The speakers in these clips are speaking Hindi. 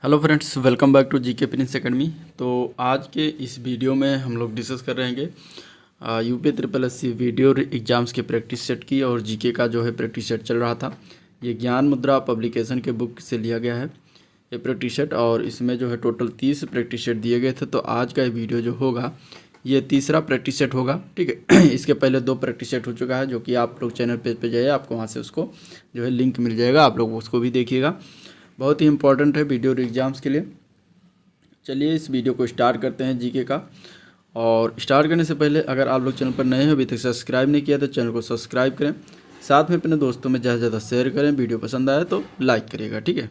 Hello friends, welcome back to GK Prince Academy. तो आज के इस वीडियो में हम लोग डिस्कस कर रहेंगे UP triple S C video exams के प्रैक्टिस सेट की। और जीके का जो है प्रैक्टिस सेट चल रहा था, ये ज्ञान मुद्रा पब्लिकेशन के बुक से लिया गया है ये प्रैक्टिस सेट। और इसमें जो है टोटल 30 प्रैक्टिस सेट दिए गए थे। तो आज का ये वीडियो जो होगा ये तीसरा प्रैक्टिस सेट होगा, ठीक है। इसके पहले 2 प्रैक्टिस सेट हो चुका है, जो कि आप लोग चैनल पेज पे जाइए, आपको वहाँ से उसको जो है लिंक मिल जाएगा, आप लोग उसको भी देखिएगा। बहुत ही इंपॉर्टेंट है वीडियो एग्जाम्स के लिए। चलिए इस वीडियो को स्टार्ट करते हैं जीके का। और स्टार्ट करने से पहले अगर आप लोग चैनल पर नए हैं, अभी तक सब्सक्राइब नहीं किया तो चैनल को सब्सक्राइब करें, साथ में अपने दोस्तों में ज़्यादा से ज़्यादा शेयर करें। वीडियो पसंद आए तो लाइक करिएगा, ठीक है।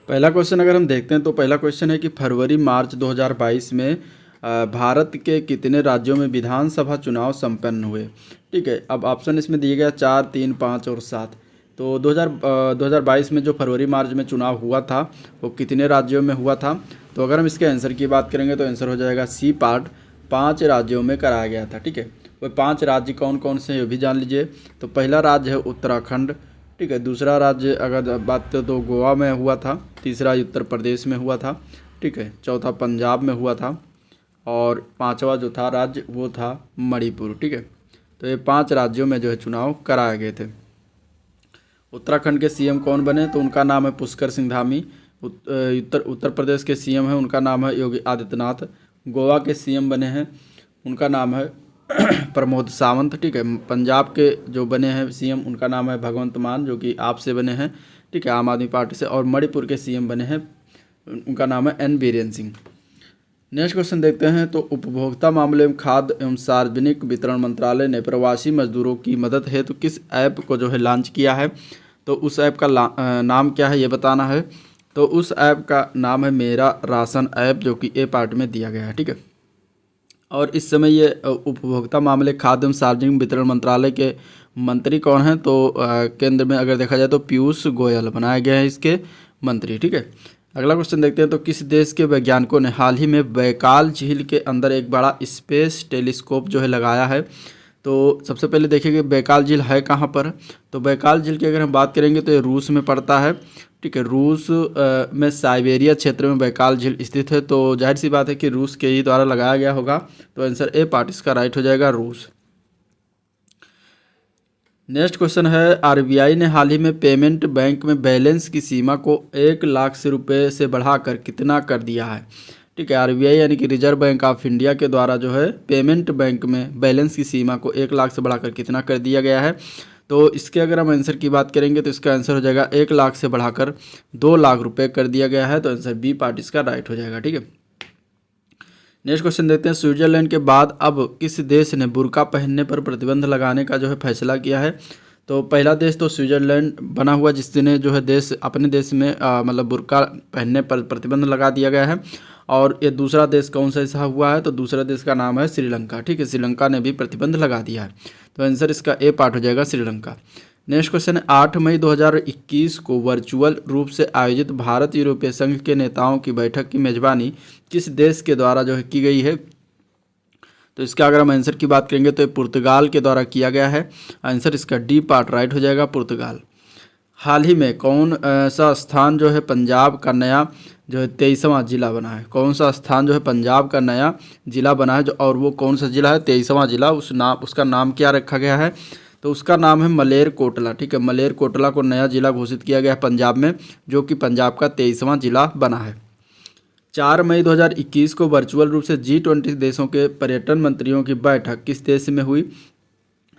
पहला क्वेश्चन अगर हम देखते हैं तो पहला क्वेश्चन है कि फरवरी मार्च 2022 में भारत के कितने राज्यों में विधानसभा चुनाव संपन्न हुए, ठीक है। अब ऑप्शन इसमें दिए गया 4, 3, 5 और 7। तो 2022 में जो फरवरी मार्च में चुनाव हुआ था वो कितने राज्यों में हुआ था। तो अगर हम इसके आंसर की बात करेंगे तो आंसर हो जाएगा सी पार्ट, 5 राज्यों में कराया गया था, ठीक है। वो 5 राज्य कौन कौन से हैं ये भी जान लीजिए। तो पहला राज्य है उत्तराखंड, ठीक है। दूसरा राज्य अगर बात करें तो गोवा में हुआ था। तीसरा उत्तर प्रदेश में हुआ था, ठीक है। चौथा पंजाब में हुआ था और 5वां जो था राज्य वो था मणिपुर, ठीक है। तो ये 5 राज्यों में जो है चुनाव कराए गए थे। उत्तराखंड के सीएम कौन बने तो उनका नाम है पुष्कर सिंह धामी। उत्तर प्रदेश के सीएम है उनका नाम है योगी आदित्यनाथ। गोवा के सीएम बने हैं उनका नाम है प्रमोद सावंत, ठीक है। पंजाब के जो बने हैं सीएम उनका नाम है भगवंत मान, जो कि आप से बने हैं, ठीक है, आम आदमी पार्टी से। और मणिपुर के सीएम बने हैं उनका नाम है N Biren Singh. Next question देखते हैं। तो उपभोक्ता मामले में खाद्य एवं सार्वजनिक वितरण मंत्रालय ने प्रवासी मजदूरों की मदद हेतु किस ऐप को जो है लॉन्च किया है। तो उस ऐप का नाम क्या है ये बताना है। तो उस ऐप का नाम है मेरा राशन ऐप, जो कि ए पार्ट में दिया गया है, ठीक है। और इस समय ये उपभोक्ता मामले खाद्य एवं सार्वजनिक वितरण मंत्रालय के मंत्री कौन हैं। तो केंद्र में अगर देखा जाए तो पीयूष गोयल बनाए गए हैं इसके मंत्री, ठीक है। अगला क्वेश्चन देखते हैं। तो किस देश के वैज्ञानिकों ने हाल ही में बैकाल झील के अंदर एक बड़ा स्पेस टेलीस्कोप जो है लगाया है। तो सबसे पहले देखिए कि बैकाल झील है कहाँ पर। तो बैकाल झील की अगर हम बात करेंगे तो ये रूस में पड़ता है, ठीक है। रूस में साइबेरिया क्षेत्र में बैकाल झील स्थित है। तो जाहिर सी बात है कि रूस के ही द्वारा लगाया गया होगा। तो आंसर ए पार्ट इसका राइट हो जाएगा, रूस। नेक्स्ट क्वेश्चन है, आरबीआई ने हाल ही में पेमेंट बैंक में बैलेंस की सीमा को 1 लाख से रुपये से बढ़ाकर कितना कर दिया है, ठीक है। आरबीआई यानी कि रिजर्व बैंक ऑफ इंडिया के द्वारा जो है पेमेंट बैंक में बैलेंस की सीमा को 1 लाख से बढ़ाकर कितना कर दिया गया है। तो इसके अगर हम आंसर की बात करेंगे तो इसका आंसर हो जाएगा 1 लाख से बढ़ाकर 2 लाख रुपये कर दिया गया है। तो आंसर बी पार्ट इसका राइट हो जाएगा, ठीक है। नेक्स्ट क्वेश्चन देखते हैं। स्विट्जरलैंड के बाद अब किस देश ने बुर्का पहनने पर प्रतिबंध लगाने का जो है फैसला किया है। तो पहला देश तो स्विट्जरलैंड बना हुआ, जिसने जो है देश अपने देश में मतलब बुर्का पहनने पर प्रतिबंध लगा दिया गया है। और ये दूसरा देश कौन सा ऐसा हुआ है तो दूसरा देश का नाम है श्रीलंका, ठीक है। श्रीलंका ने भी प्रतिबंध लगा दिया है। तो आंसर इसका ए पार्ट हो जाएगा, श्रीलंका। नेक्स्ट क्वेश्चन है, 8 मई 2021 को वर्चुअल रूप से आयोजित भारत यूरोपीय संघ के नेताओं की बैठक की मेजबानी किस देश के द्वारा जो है की गई है। तो इसका अगर हम आंसर की बात करेंगे तो ये पुर्तगाल के द्वारा किया गया है। आंसर इसका डी पार्ट राइट हो जाएगा, पुर्तगाल। हाल ही में कौन सा स्थान जो है पंजाब का नया जो है 23वां जिला बना है। कौन सा स्थान जो है पंजाब का नया जिला बना है, जो और वो कौन सा जिला है 23वां जिला, उसका नाम क्या रखा गया है। तो उसका नाम है मलेरकोटला, ठीक है। मलेरकोटला को नया जिला घोषित किया गया है पंजाब में, जो कि पंजाब का 23वां जिला बना है। 4 मई 2021 को वर्चुअल रूप से G20 देशों के पर्यटन मंत्रियों की बैठक किस देश में हुई।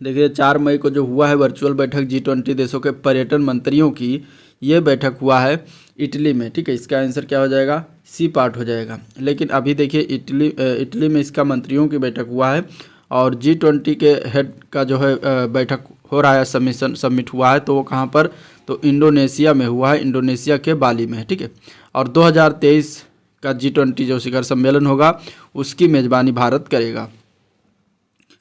देखिए 4 मई को जो हुआ है वर्चुअल बैठक G20 देशों के पर्यटन मंत्रियों की, ये बैठक हुआ है इटली में, ठीक है। इसका आंसर क्या हो जाएगा, सी पार्ट हो जाएगा। लेकिन अभी देखिए इटली में इसका मंत्रियों की बैठक हुआ है। और G20 के हेड का जो है बैठक हो रहा है, सबमिट हुआ है। तो वो कहाँ पर, तो इंडोनेशिया में हुआ है, इंडोनेशिया के बाली में है, ठीक है। और 2023 का G20 जो शिखर सम्मेलन होगा उसकी मेज़बानी भारत करेगा।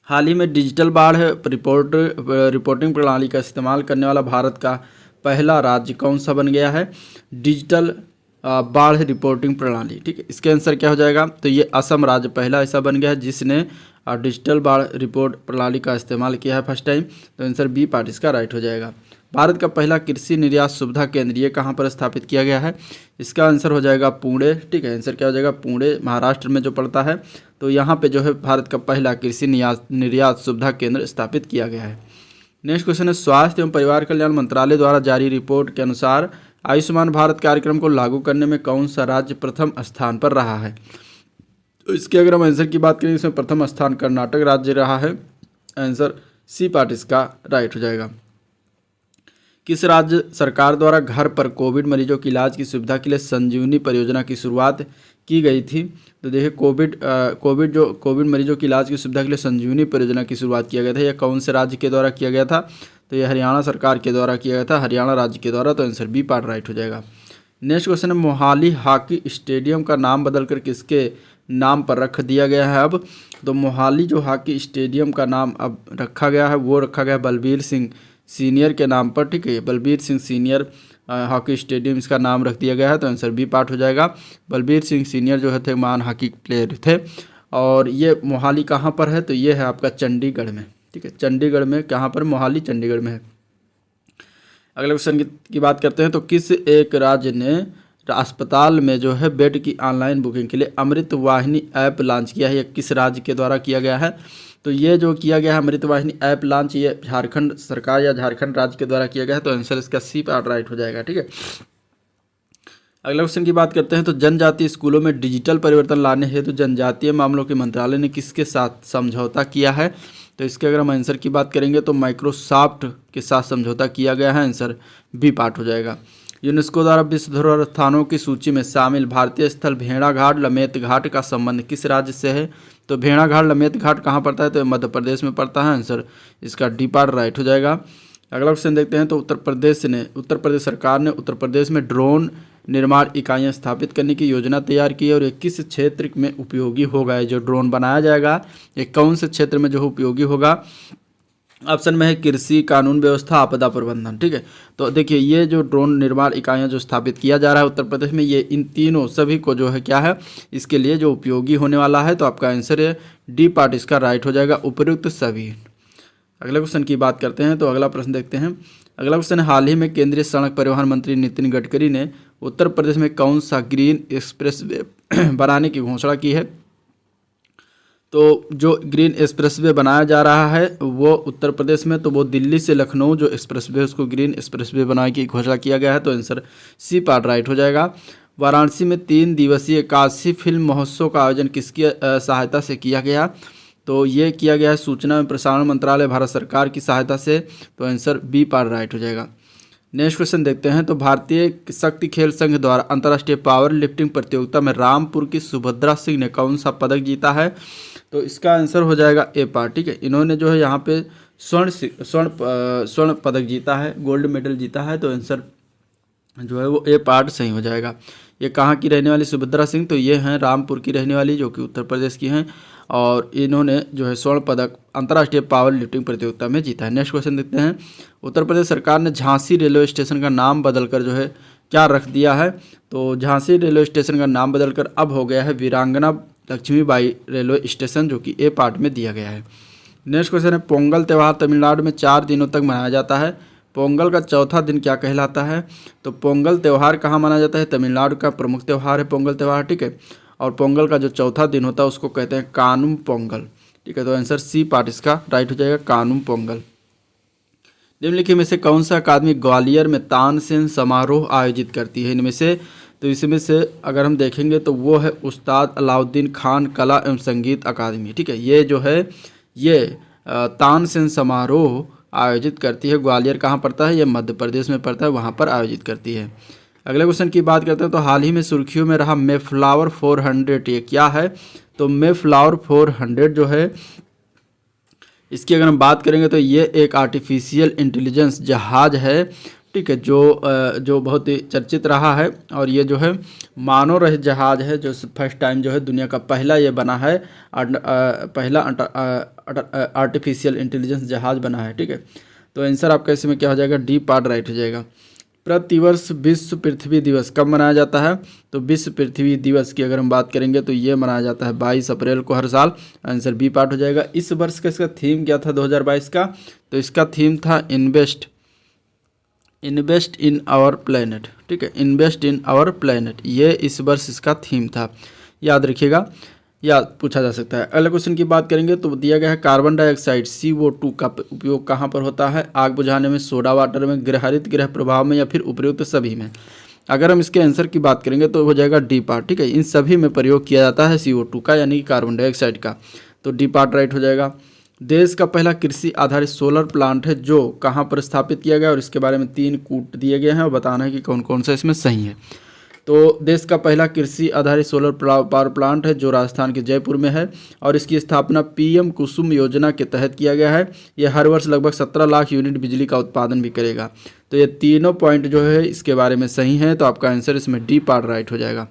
हाल ही में डिजिटल बाढ़ रिपोर्टिंग प्रणाली का इस्तेमाल करने वाला भारत का पहला राज्य कौन सा बन गया है। डिजिटल बाढ़ रिपोर्टिंग प्रणाली, ठीक है। इसके आंसर क्या हो जाएगा, तो ये असम राज्य पहला ऐसा बन गया है जिसने डिजिटल बाढ़ रिपोर्ट प्रणाली का इस्तेमाल किया है फर्स्ट टाइम। तो आंसर बी पार्ट इसका राइट हो जाएगा। भारत का पहला कृषि निर्यात सुविधा केंद्र ये कहाँ पर स्थापित किया गया है? इसका आंसर हो जाएगा पुणे। ठीक है, आंसर क्या हो जाएगा? पुणे, महाराष्ट्र में जो पड़ता है। तो यहाँ पे जो है भारत का पहला कृषि निर्यात सुविधा केंद्र स्थापित किया गया है। नेक्स्ट क्वेश्चन है, स्वास्थ्य एवं परिवार कल्याण मंत्रालय द्वारा जारी रिपोर्ट के अनुसार आयुष्मान भारत कार्यक्रम को लागू करने में कौन सा राज्य प्रथम स्थान पर रहा है? तो इसके अगर हम आंसर की बात करें, इसमें प्रथम स्थान कर्नाटक राज्य रहा है। आंसर सी पार्ट इसका राइट हो जाएगा। किस राज्य सरकार द्वारा घर पर कोविड मरीजों की इलाज की सुविधा के लिए संजीवनी परियोजना की शुरुआत की गई थी? तो देखिए, कोविड मरीजों की इलाज की सुविधा के लिए संजीवनी परियोजना की शुरुआत किया गया था, यह कौन से राज्य के द्वारा किया गया था? तो यह हरियाणा सरकार के द्वारा किया गया था, हरियाणा राज्य के द्वारा। तो आंसर बी पार्ट राइट हो जाएगा। नेक्स्ट क्वेश्चन है, मोहाली हॉकी स्टेडियम का नाम बदलकर किसके नाम पर रख दिया गया है अब? तो मोहाली जो हॉकी स्टेडियम का नाम अब रखा गया है वो रखा गया बलबीर सिंह सीनियर के नाम पर। ठीक है, Balbir Singh senior hockey stadium इसका नाम रख दिया गया है। तो आंसर बी पार्ट हो जाएगा। बलबीर सिंह सीनियर जो है थे महान हॉकी प्लेयर थे। और ये मोहाली कहाँ पर है? तो ये है आपका चंडीगढ़ में। ठीक है, चंडीगढ़ में, कहाँ पर? मोहाली चंडीगढ़ में है। अगले क्वेश्चन की बात करते हैं, तो किस एक राज्य ने अस्पताल में जो है बेड की ऑनलाइन बुकिंग के लिए अमृत वाहिनी ऐप लॉन्च किया है? ये किस राज्य के द्वारा किया गया है? तो ये जो किया गया है अमृत वाहिनी ऐप लॉन्च, ये झारखंड सरकार या झारखंड राज्य के द्वारा किया गया है। तो आंसर इसका सी पार्ट राइट हो जाएगा। ठीक है, अगला क्वेश्चन की बात करते हैं, तो जनजातीय स्कूलों में डिजिटल परिवर्तन लाने हेतु जनजातीय मामलों के मंत्रालय ने किसके साथ समझौता किया है? तो इसके अगर हम आंसर की बात करेंगे तो माइक्रोसॉफ्ट के साथ समझौता किया गया है। आंसर बी पार्ट हो जाएगा। यूनेस्को द्वारा विश्व धरोहर स्थानों की सूची में शामिल भारतीय स्थल भेड़ाघाट लमेत घाट का संबंध किस राज्य से है? तो भेड़ाघाट लमेत घाट कहाँ पड़ता है? तो मध्य प्रदेश में पड़ता है। आंसर इसका डी पार्ट राइट हो जाएगा। अगला क्वेश्चन देखते हैं, तो उत्तर प्रदेश सरकार ने उत्तर प्रदेश में ड्रोन निर्माण इकाइयाँ स्थापित करने की योजना तैयार की है, और ये किस क्षेत्र में उपयोगी होगा? जो ड्रोन बनाया जाएगा ये कौन से क्षेत्र में जो उपयोगी होगा? ऑप्शन में है कृषि, कानून व्यवस्था, आपदा प्रबंधन। ठीक है, तो देखिए ये जो ड्रोन निर्माण इकाइयाँ जो स्थापित किया जा रहा है उत्तर प्रदेश में, ये इन तीनों सभी को जो है क्या है इसके लिए जो उपयोगी होने वाला है। तो आपका आंसर है डी पार्ट इसका राइट हो जाएगा, उपयुक्त सभी। अगले क्वेश्चन की बात करते हैं, तो अगला प्रश्न देखते हैं। अगला क्वेश्चन है, हाल ही में केंद्रीय सड़क परिवहन मंत्री नितिन गडकरी ने उत्तर प्रदेश में कौन सा ग्रीन एक्सप्रेसवे बनाने की घोषणा की है? तो जो ग्रीन एक्सप्रेसवे बनाया जा रहा है वो उत्तर प्रदेश में, तो वो दिल्ली से लखनऊ जो एक्सप्रेसवे उसको ग्रीन एक्सप्रेसवे बनाने की घोषणा किया गया है। तो आंसर सी पार्ट राइट हो जाएगा। वाराणसी में 3 दिवसीय काशी फिल्म महोत्सव का आयोजन किसकी सहायता से किया गया? तो ये किया गया है सूचना एवं प्रसारण मंत्रालय भारत सरकार की सहायता से। तो आंसर बी पार्ट राइट हो जाएगा। नेक्स्ट क्वेश्चन देखते हैं, तो भारतीय शक्ति खेल संघ द्वारा अंतर्राष्ट्रीय पावर लिफ्टिंग प्रतियोगिता में रामपुर की सुभद्रा सिंह ने कौन सा पदक जीता है? तो इसका आंसर हो जाएगा ए पार्ट। ठीक है, इन्होंने जो है यहाँ पे स्वर्ण पदक जीता है, गोल्ड मेडल जीता है। तो आंसर जो है वो ए पार्ट सही हो जाएगा। ये कहाँ की रहने वाली सुभद्रा सिंह? तो ये हैं रामपुर की रहने वाली, जो कि उत्तर प्रदेश की हैं, और इन्होंने जो है स्वर्ण पदक अंतर्राष्ट्रीय पावर लिफ्टिंग प्रतियोगिता में जीता है। नेक्स्ट क्वेश्चन देखते हैं, उत्तर प्रदेश सरकार ने झांसी रेलवे स्टेशन का नाम बदलकर जो है क्या रख दिया है? तो झांसी रेलवे स्टेशन का नाम बदलकर अब हो गया है वीरांगना लक्ष्मीबाई रेलवे स्टेशन, जो कि ए पार्ट में दिया गया है। नेक्स्ट क्वेश्चन है, पोंगल त्यौहार तमिलनाडु में 4 दिनों तक मनाया जाता है। पोंगल का चौथा दिन क्या कहलाता है? तो पोंगल त्यौहार कहाँ मनाया जाता है? तमिलनाडु का प्रमुख त्यौहार है पोंगल त्यौहार। ठीक है, और पोंगल का जो चौथा दिन होता है उसको कहते हैं कानुम पोंगल। ठीक है, तो आंसर सी पार्ट इसका राइट हो जाएगा, कानुम पोंगल। निम्नलिखित में से कौन सा अकादमी ग्वालियर में तानसेन समारोह आयोजित करती है? इनमें से, तो इसमें से अगर हम देखेंगे तो वो है उस्ताद अलाउद्दीन खान कला एवं संगीत अकादमी। ठीक है, ये जो है ये तानसेन समारोह आयोजित करती है। ग्वालियर कहाँ पड़ता है? ये मध्य प्रदेश में पड़ता है, वहाँ पर आयोजित करती है। अगले क्वेश्चन की बात करते हैं, तो हाल ही में सुर्खियों में रहा मेफ्लावर 400 ये क्या है? तो मेफ्लावर 400 जो है इसकी अगर हम बात करेंगे तो ये एक आर्टिफिशियल इंटेलिजेंस जहाज़ है। ठीक है, जो बहुत ही चर्चित रहा है, और ये जो है मानव रहित जहाज़ है, जो फर्स्ट टाइम जो है दुनिया का पहला ये बना है, पहला आर्टिफिशियल इंटेलिजेंस जहाज़ बना है। ठीक है, तो आंसर आपका इसमें क्या हो जाएगा? डी पार्ट राइट हो जाएगा। प्रतिवर्ष विश्व पृथ्वी दिवस कब मनाया जाता है? तो विश्व पृथ्वी दिवस की अगर हम बात करेंगे तो ये मनाया जाता है 22 अप्रैल को हर साल। आंसर बी पार्ट हो जाएगा। इस वर्ष का इसका थीम क्या था 2022 का? तो इसका थीम था invest invest in our planet, ठीक है, इन्वेस्ट इन आवर प्लेनेट, ये इस वर्ष इसका थीम था, याद रखिएगा, या पूछा जा सकता है। अगले क्वेश्चन की बात करेंगे तो दिया गया है कार्बन डाइऑक्साइड CO2 का उपयोग कहाँ पर होता है? आग बुझाने में, सोडा वाटर में, गृहहरित गृह प्रभाव में, या फिर उपयुक्त सभी में। अगर हम इसके आंसर की बात करेंगे तो हो जाएगा डी पार्ट, ठीक है, इन सभी में प्रयोग किया जाता है CO2 का, यानी कि कार्बन डाइऑक्साइड का, तो डी पार्ट राइट हो जाएगा। देश का पहला कृषि आधारित सोलर प्लांट है जो कहाँ पर स्थापित किया गया, और इसके बारे में 3 कूट दिए गए हैं और बताना है कि कौन कौन सा इसमें सही है। तो देश का पहला कृषि आधारित सोलर पावर प्लांट है जो राजस्थान के जयपुर में है, और इसकी स्थापना PM कुसुम योजना के तहत किया गया है। यह हर वर्ष लगभग 17 लाख यूनिट बिजली का उत्पादन भी करेगा। तो ये तीनों पॉइंट जो है इसके बारे में सही है, तो आपका आंसर इसमें डी पार्ट राइट हो जाएगा।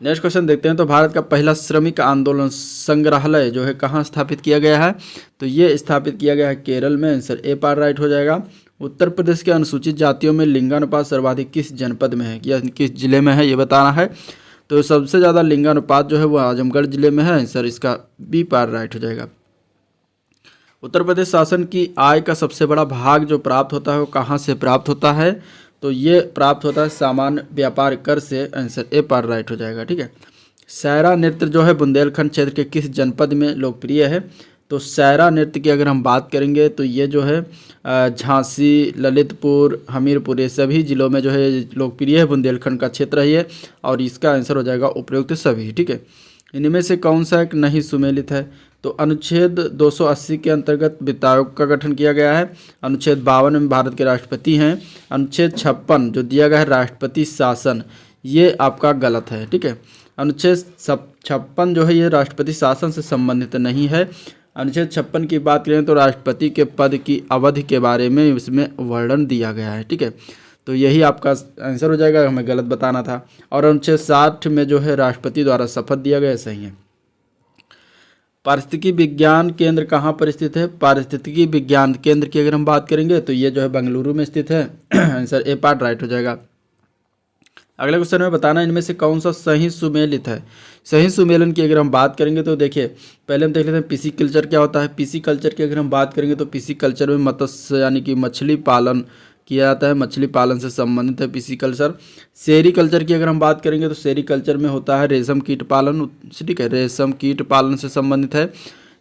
नेक्स्ट क्वेश्चन देखते हैं। तो भारत का पहला श्रमिक आंदोलन संग्रहालय जो है कहाँ स्थापित किया गया है? तो ये स्थापित किया गया है केरल में, आंसर ए पार्ट राइट हो जाएगा। उत्तर प्रदेश के अनुसूचित जातियों में लिंगानुपात सर्वाधिक किस जनपद में है या किस जिले में है, ये बताना है। तो सबसे ज़्यादा लिंगानुपात जो है वो आजमगढ़ जिले में है, आंसर इसका बी पार्ट राइट हो जाएगा। उत्तर प्रदेश शासन की आय का सबसे बड़ा भाग जो प्राप्त होता है वो कहाँ से प्राप्त होता है? तो ये प्राप्त होता है सामान्य व्यापार कर से, आंसर ए पार्ट राइट हो जाएगा, ठीक है। सैरा नृत्य जो है बुंदेलखंड क्षेत्र के किस जनपद में लोकप्रिय है? तो सैरा नृत्य की अगर हम बात करेंगे तो ये जो है झांसी, ललितपुर, हमीरपुर, ये सभी जिलों में जो है लोकप्रिय है, बुंदेलखंड का क्षेत्र है ये, और इसका आंसर हो जाएगा उपयुक्त सभी, ठीक है। इनमें से कौन सा एक नहीं सुमेलित है? तो अनुच्छेद 280 के अंतर्गत वित्त आयोग का गठन किया गया है। अनुच्छेद 52 में भारत के राष्ट्रपति हैं। अनुच्छेद 56 जो दिया गया है राष्ट्रपति शासन, ये आपका गलत है, ठीक है। अनुच्छेद 56 जो है ये राष्ट्रपति शासन से संबंधित नहीं है। अनुच्छेद 56 की बात करें तो राष्ट्रपति के पद की अवधि के बारे में इसमें वर्णन दिया गया है, ठीक है। तो यही आपका आंसर हो जाएगा, हमें गलत बताना था। और अनुच्छेद 60 में जो है राष्ट्रपति द्वारा शपथ दिया गया, सही है। पारिस्थितिकी विज्ञान केंद्र कहाँ पर स्थित है? पारिस्थितिकी विज्ञान केंद्र की अगर हम बात करेंगे तो ये जो है बेंगलुरु में स्थित है, आंसर ए पार्ट राइट हो जाएगा। अगले क्वेश्चन में बताना इनमें से कौन सा सही सुमेलित है। सही सुमेलन की अगर हम बात करेंगे तो देखिए पहले हम देख लेते हैं पीसी कल्चर क्या होता है। पीसी कल्चर की अगर हम बात करेंगे तो पीसी कल्चर में मत्स्य यानी कि मछली पालन किया जाता है, मछली पालन से संबंधित है पीसी कल्चर। सेरी कल्चर की अगर हम बात करेंगे तो सेरी कल्चर में होता है रेशम कीट पालन, ठीक है, रेशम कीट पालन से संबंधित है।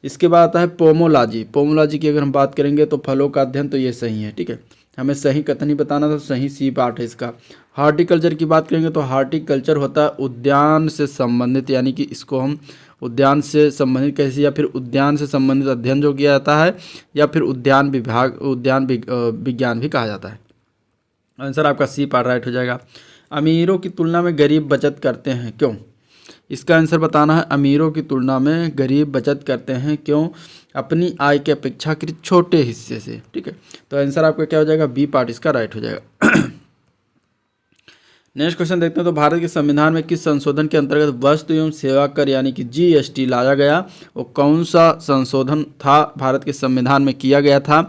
इसके बाद आता है पोमोलॉजी। पोमोलॉजी की अगर हम बात करेंगे तो फलों का अध्ययन, तो ये सही है, ठीक है। हमें सही कथन ही बताना था, सही सी पार्ट है इसका। हार्टिकल्चर की बात करेंगे तो हार्टिकल्चर होता है उद्यान से संबंधित, यानी कि इसको हम उद्यान से संबंधित कैसे, या फिर उद्यान से संबंधित अध्ययन जो किया जाता है, या फिर उद्यान विभाग, उद्यान विज्ञान भी कहा जाता है। आंसर आपका सी पार्ट राइट हो जाएगा। अमीरों की तुलना में गरीब बचत करते हैं क्यों? इसका आंसर बताना है। अमीरों की तुलना में गरीब बचत करते हैं क्यों? अपनी आय के अपेक्षाकृत छोटे हिस्से से, ठीक है। तो आंसर आपका क्या हो जाएगा? बी पार्ट इसका राइट हो जाएगा। नेक्स्ट क्वेश्चन देखते हैं। तो भारत के संविधान में किस संशोधन के अंतर्गत वस्तु एवं सेवा कर यानी कि GST लाया गया? वो कौन सा संशोधन था भारत के संविधान में किया गया था?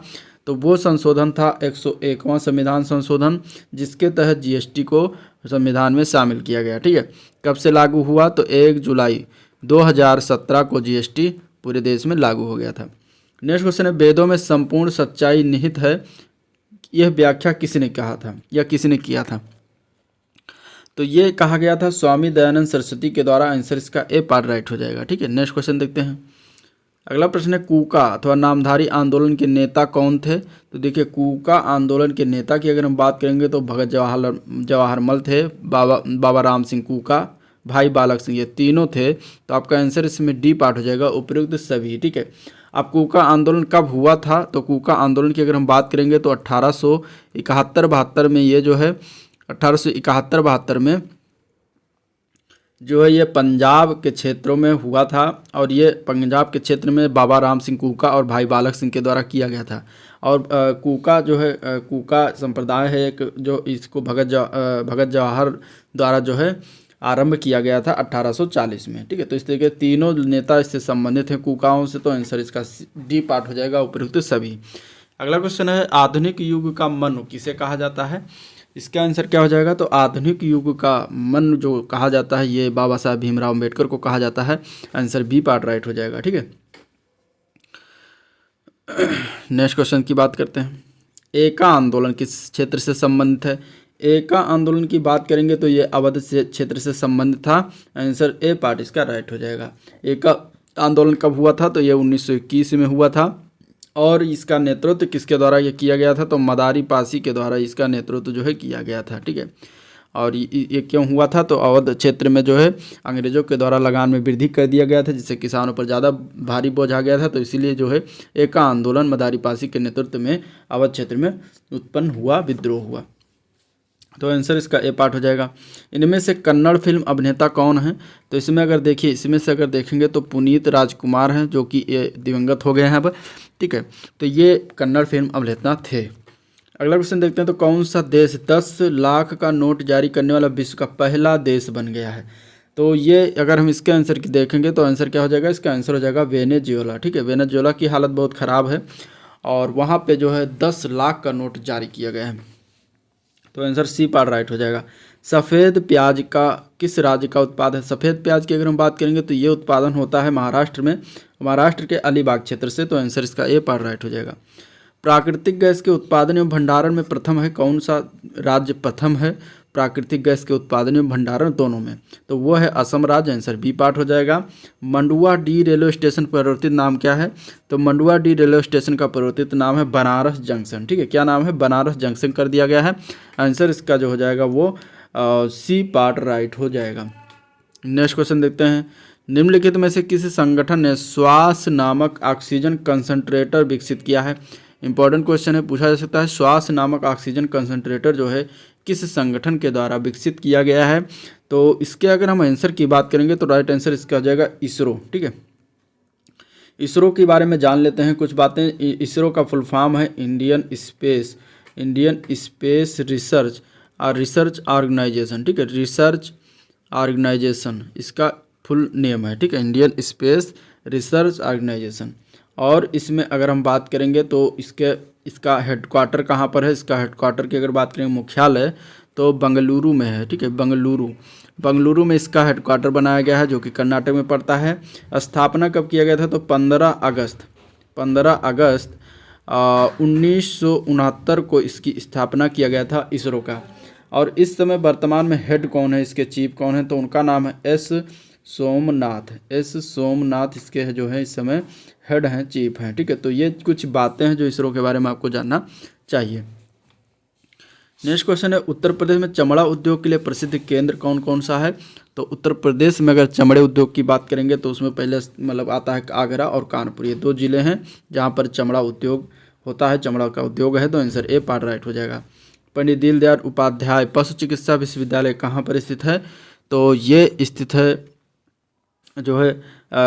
तो वो संशोधन था 101वां संविधान संशोधन, जिसके तहत GST को संविधान में शामिल किया गया, ठीक है। कब से लागू हुआ? तो 1 जुलाई 2017 को GST पूरे देश में लागू हो गया था। नेक्स्ट क्वेश्चन है वेदों में संपूर्ण सच्चाई निहित है, यह व्याख्या किसने कहा था या किसने किया था? तो ये कहा गया था स्वामी दयानंद सरस्वती के द्वारा, आंसर इसका ए पार्ट राइट हो जाएगा, ठीक है। नेक्स्ट क्वेश्चन देखते हैं। अगला प्रश्न है कूका अथवा नामधारी आंदोलन के नेता कौन थे? तो देखिए कूका आंदोलन के नेता की अगर हम बात करेंगे तो भगत जवाहरमल थे, बाबा राम सिंह कूका, भाई बालक सिंह, ये तीनों थे। तो आपका आंसर इसमें डी पार्ट हो जाएगा, उपयुक्त सभी, ठीक है। अब कूका आंदोलन कब हुआ था? तो कूका आंदोलन की अगर हम बात करेंगे तो 1871-72 में ये जो है 1871-72 में जो है ये पंजाब के क्षेत्रों में हुआ था, और ये पंजाब के क्षेत्र में बाबा राम सिंह कूका और भाई बालक सिंह के द्वारा किया गया था। और कूका जो है कूका संप्रदाय है एक, जो इसको भगत जवाहर द्वारा जो है आरंभ किया गया था 1840 में, ठीक है। तो इस तरीके तीनों नेता इससे संबंधित हैं कूकाओं से, तो आंसर इसका डी पार्ट हो जाएगा, उपयुक्त सभी। अगला क्वेश्चन है आधुनिक युग का मनु किसे कहा जाता है? इसका आंसर क्या हो जाएगा? तो आधुनिक युग का मन जो कहा जाता है ये बाबा साहब भीमराव अम्बेडकर को कहा जाता है, आंसर बी पार्ट राइट हो जाएगा, ठीक है। नेक्स्ट क्वेश्चन की बात करते हैं। एका आंदोलन किस क्षेत्र से संबंधित है? एका आंदोलन की बात करेंगे तो ये अवध से क्षेत्र से संबंधित था। आंसर ए पार्ट इसका राइट हो जाएगा। एका आंदोलन कब हुआ था? तो ये 1921 में हुआ था। और इसका नेतृत्व किसके द्वारा ये किया गया था? तो मदारी पासी के द्वारा इसका नेतृत्व जो है किया गया था। ठीक है, और ये क्यों हुआ था? तो अवध क्षेत्र में जो है अंग्रेजों के द्वारा लगान में वृद्धि कर दिया गया था, जिससे किसानों पर ज़्यादा भारी बोझ आ गया था। तो इसीलिए जो है एका आंदोलन मदारी पासी के नेतृत्व में अवध क्षेत्र में उत्पन्न हुआ, विद्रोह हुआ। तो आंसर इसका ए पार्ट हो जाएगा। इनमें से कन्नड़ फिल्म अभिनेता कौन है? तो इसमें अगर देखिए, इसमें से अगर देखेंगे तो पुनीत राजकुमार हैं, जो कि ये दिवंगत हो गए हैं अब। ठीक है, तो ये कन्नड़ फिल्म अभिनेता थे। अगला क्वेश्चन देखते हैं। तो कौन सा देश 10 लाख का नोट जारी करने वाला विश्व का पहला देश बन गया है? तो ये अगर हम इसके आंसर की देखेंगे तो आंसर क्या हो जाएगा? इसका आंसर हो जाएगा वेनेजुएला। ठीक है, वेनेजुएला की हालत बहुत ख़राब है और वहाँ पे जो है 10 लाख का नोट जारी किया गया है। तो आंसर सी पार्ट राइट हो जाएगा। सफ़ेद प्याज का किस राज्य का उत्पाद है? सफ़ेद प्याज की अगर हम बात करेंगे तो ये उत्पादन होता है महाराष्ट्र में, महाराष्ट्र के अलीबाग क्षेत्र से। तो आंसर इसका ए पार्ट राइट हो जाएगा। प्राकृतिक गैस के उत्पादन एवं भंडारण में प्रथम है? कौन सा राज्य प्रथम है प्राकृतिक गैस के उत्पादन एवं भंडारण दोनों में? तो वो है असम राज्य। आंसर बी पार्ट हो जाएगा। मंडुआ डी रेलवे स्टेशन परिवर्तित नाम क्या है? तो मंडुआ डी रेलवे स्टेशन का परिवर्तित नाम है बनारस जंक्शन। ठीक है, क्या नाम है? बनारस जंक्शन कर दिया गया है। आंसर इसका जो हो जाएगा वो सी पार्ट राइट हो जाएगा। नेक्स्ट क्वेश्चन देखते हैं। निम्नलिखित में से किसी संगठन ने श्वास नामक ऑक्सीजन कंसंट्रेटर विकसित किया है? इंपॉर्टेंट क्वेश्चन है, पूछा जा सकता है। श्वास नामक ऑक्सीजन कंसंट्रेटर जो है किस संगठन के द्वारा विकसित किया गया है? तो इसके अगर हम आंसर की बात करेंगे तो राइट आंसर इसका हो जाएगा इसरो। ठीक है, इसरो के बारे में जान लेते हैं कुछ बातें। इसरो का फुल फॉर्म है इंडियन स्पेस रिसर्च ऑर्गेनाइजेशन। ठीक है, रिसर्च ऑर्गेनाइजेशन इसका फुल नेम है। ठीक है, इंडियन स्पेस रिसर्च ऑर्गेनाइजेशन। और इसमें अगर हम बात करेंगे तो इसका हेडक्वार्टर कहाँ पर है? इसका हेडक्वार्टर की अगर बात करें मुख्यालय तो बेंगलुरु में है। ठीक है, बेंगलुरु में इसका हेडक्वार्टर बनाया गया है, जो कि कर्नाटक में पड़ता है। स्थापना कब किया गया था? तो 15 अगस्त 1969 को इसकी स्थापना किया गया था इसरो का। और इस समय वर्तमान में हेड कौन है, इसके चीफ कौन है? तो उनका नाम है एस सोमनाथ इसके जो है इस समय हेड हैं, चीफ हैं। ठीक है, तो ये कुछ बातें हैं जो इसरो के बारे में आपको जानना चाहिए। नेक्स्ट क्वेश्चन है, उत्तर प्रदेश में चमड़ा उद्योग के लिए प्रसिद्ध केंद्र कौन कौन सा है? तो उत्तर प्रदेश में अगर चमड़े उद्योग की बात करेंगे तो उसमें पहले मतलब आता है आगरा और कानपुर। ये 2 जिले हैं जहाँ पर चमड़ा उद्योग होता है, चमड़ा का उद्योग है। तो आंसर ए पार्ट राइट हो जाएगा। पंडित दीनदयाल उपाध्याय पशु चिकित्सा विश्वविद्यालय कहाँ पर स्थित है? तो ये स्थित है जो है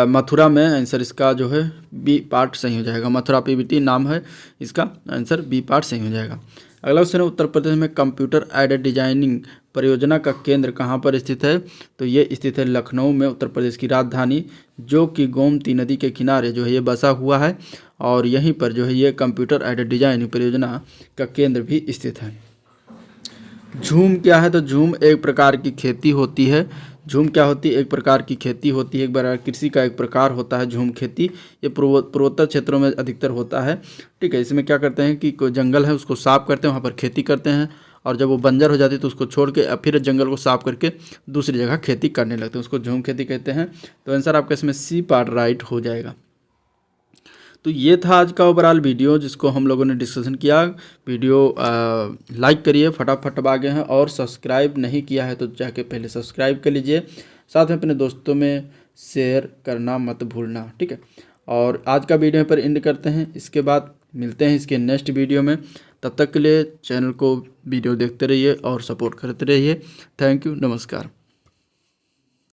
मथुरा में। आंसर इसका जो है बी पार्ट सही हो जाएगा। मथुरा पीवीटी नाम है इसका। आंसर बी पार्ट सही हो जाएगा। अगला क्वेश्चन है, उत्तर प्रदेश में कंप्यूटर एडेड डिजाइनिंग परियोजना का केंद्र कहाँ पर स्थित है? तो ये स्थित है लखनऊ में, उत्तर प्रदेश की राजधानी, जो कि गोमती नदी के किनारे जो है ये बसा हुआ है। और यहीं पर जो है ये कंप्यूटर एडेड डिजाइनिंग परियोजना का केंद्र भी स्थित है। झूम क्या है? तो झूम एक प्रकार की खेती होती है। झूम क्या होती है? एक प्रकार की खेती होती है, एक बार कृषि का एक प्रकार होता है झूम खेती। ये पूर्वोत्तर क्षेत्रों में अधिकतर होता है। ठीक है, इसमें क्या करते हैं कि कोई जंगल है उसको साफ करते हैं, वहाँ पर खेती करते हैं, और जब वो बंजर हो जाती है तो उसको छोड़ के फिर जंगल को साफ करके दूसरी जगह खेती करने लगते हैं, उसको झूम खेती कहते हैं। तो आंसर आपका इसमें सी पार्ट राइट हो जाएगा। तो ये था आज का ओवरऑल वीडियो जिसको हम लोगों ने डिस्कशन किया। वीडियो लाइक करिए, फटाफट आगे हैं, और सब्सक्राइब नहीं किया है तो जाके पहले सब्सक्राइब कर लीजिए। साथ में अपने दोस्तों में शेयर करना मत भूलना। ठीक है, और आज का वीडियो पर एंड करते हैं। इसके बाद मिलते हैं इसके नेक्स्ट वीडियो में। तब तक के लिए चैनल को वीडियो देखते रहिए और सपोर्ट करते रहिए। थैंक यू, नमस्कार।